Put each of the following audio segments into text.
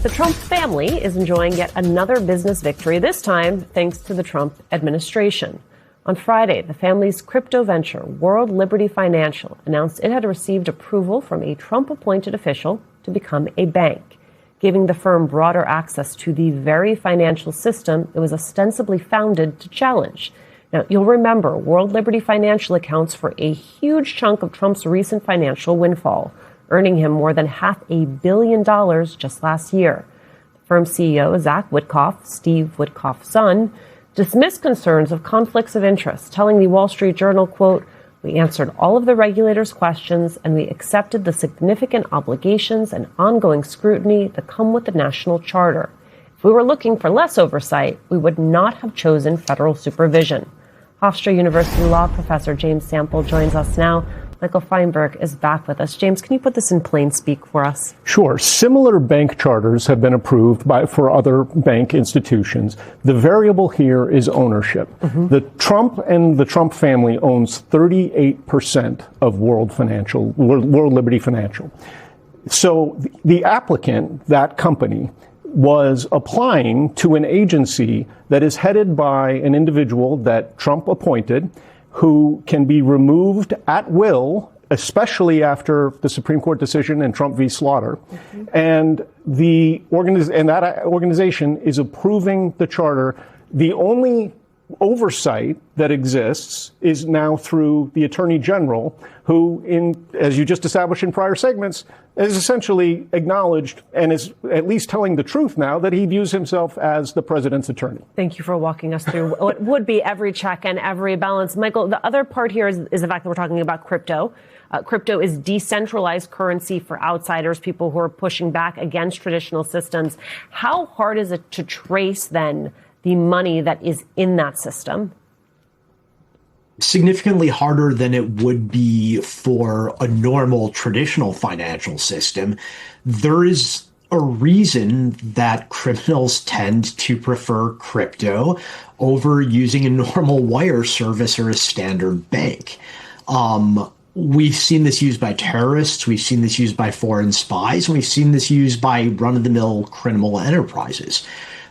The Trump family is enjoying yet another business victory, this time thanks to the Trump administration. On Friday, the family's crypto venture, World Liberty Financial, announced it had received approval from a Trump-appointed official to become a bank, giving the firm broader access to the very financial system it was ostensibly founded to challenge. Now, you'll remember World Liberty Financial accounts for a huge chunk of Trump's recent financial windfall, earning him more than $500 million just last year. The firm's CEO, Zach Witkoff, Steve Witkoff's son, dismissed concerns of conflicts of interest, telling the Wall Street Journal, quote, "We answered all of the regulators' questions and we accepted the significant obligations and ongoing scrutiny that come with the national charter. If we were looking for less oversight, we would not have chosen federal supervision." Hofstra University law professor James Sample joins us now. Michael Feinberg is back with us. James, can you put this in plain speak for us? Sure. Similar bank charters have been approved for other bank institutions. The variable here is ownership. The Trump and the Trump family owns 38% of World Liberty Financial. So the applicant, that company, was applying to an agency that is headed by an individual that Trump appointed, who can be removed at will, especially after the Supreme Court decision in Trump v. Slaughter. And that organization is approving the charter. The only oversight that exists is now through the Attorney General, who, as you just established in prior segments, is essentially acknowledged and is at least telling the truth now that he views himself as the president's attorney. Thank you for walking us through what would be every check and every balance. Michael, the other part here is the fact that we're talking about crypto. Crypto is decentralized currency for outsiders, people who are pushing back against traditional systems. How hard is it to trace, then, the money that is in that system? Significantly harder than it would be for a normal traditional financial system. There is a reason that criminals tend to prefer crypto over using a normal wire service or a standard bank. We've seen this used by terrorists, we've seen this used by foreign spies, and we've seen this used by run-of-the-mill criminal enterprises.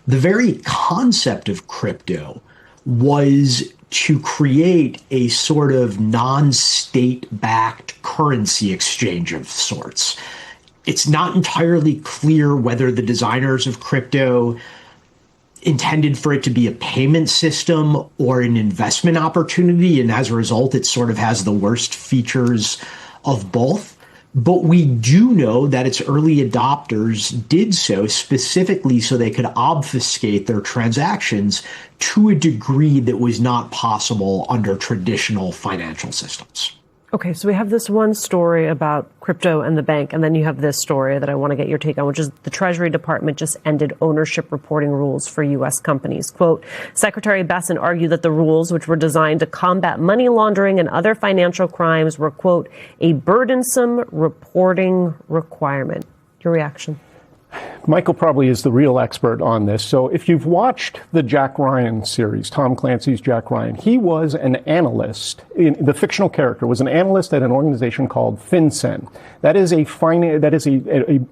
The very concept of crypto was to create a sort of non-state-backed currency exchange of sorts. It's not entirely clear whether the designers of crypto intended for it to be a payment system or an investment opportunity, and as a result, it sort of has the worst features of both. But we do know that its early adopters did so specifically so they could obfuscate their transactions to a degree that was not possible under traditional financial systems. Okay, so we have this one story about crypto and the bank, and then you have this story that I want to get your take on, which is the Treasury Department just ended ownership reporting rules for U.S. companies. Quote, Secretary Bessent argued that the rules, which were designed to combat money laundering and other financial crimes, were, quote, a burdensome reporting requirement. Your reaction? Michael probably is the real expert on this. So if you've watched the Jack Ryan series, Tom Clancy's Jack Ryan, he was an analyst. The fictional character was an analyst at an organization called FinCEN. That is an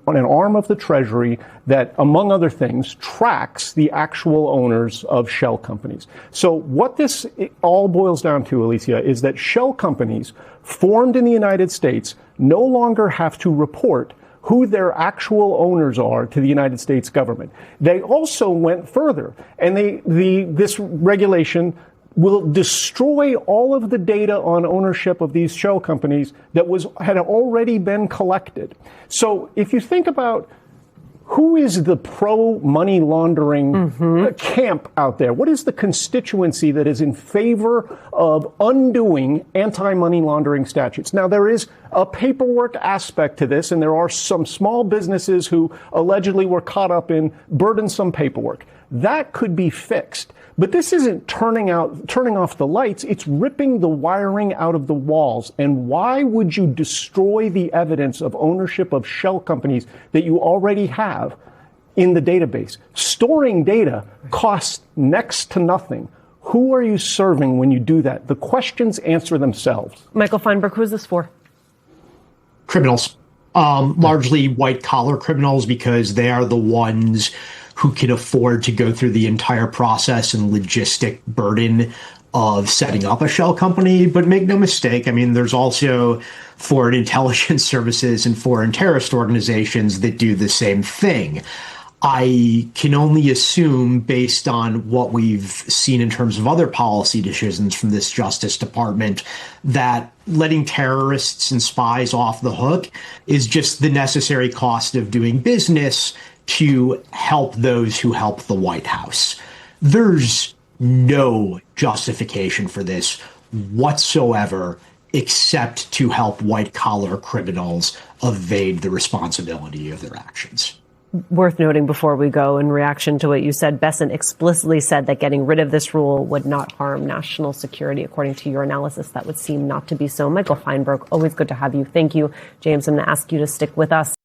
arm of the Treasury that, among other things, tracks the actual owners of shell companies. So what this all boils down to, Alicia, is that shell companies formed in the United States no longer have to report who their actual owners are to the United States government. They also went further, and this regulation will destroy all of the data on ownership of these shell companies that had already been collected. So if you think about who is the pro-money laundering camp out there? What is the constituency that is in favor of undoing anti-money laundering statutes? Now, there is a paperwork aspect to this, and there are some small businesses who allegedly were caught up in burdensome paperwork. That could be fixed. But this isn't turning off the lights. It's ripping the wiring out of the walls. And why would you destroy the evidence of ownership of shell companies that you already have in the database? Storing data costs next to nothing. Who are you serving when you do that? The questions answer themselves. Michael Feinberg, who is this for? Criminals. Largely white-collar criminals, because they are the ones who can afford to go through the entire process and logistic burden of setting up a shell company. But make no mistake, I mean, there's also foreign intelligence services and foreign terrorist organizations that do the same thing. I can only assume, based on what we've seen in terms of other policy decisions from this Justice Department, that letting terrorists and spies off the hook is just the necessary cost of doing business to help those who help the White House. There's no justification for this whatsoever, except to help white-collar criminals evade the responsibility of their actions. Worth noting before we go, in reaction to what you said, Bessent explicitly said that getting rid of this rule would not harm national security. According to your analysis, that would seem not to be so. Michael Feinberg, always good to have you. Thank you. James, I'm going to ask you to stick with us.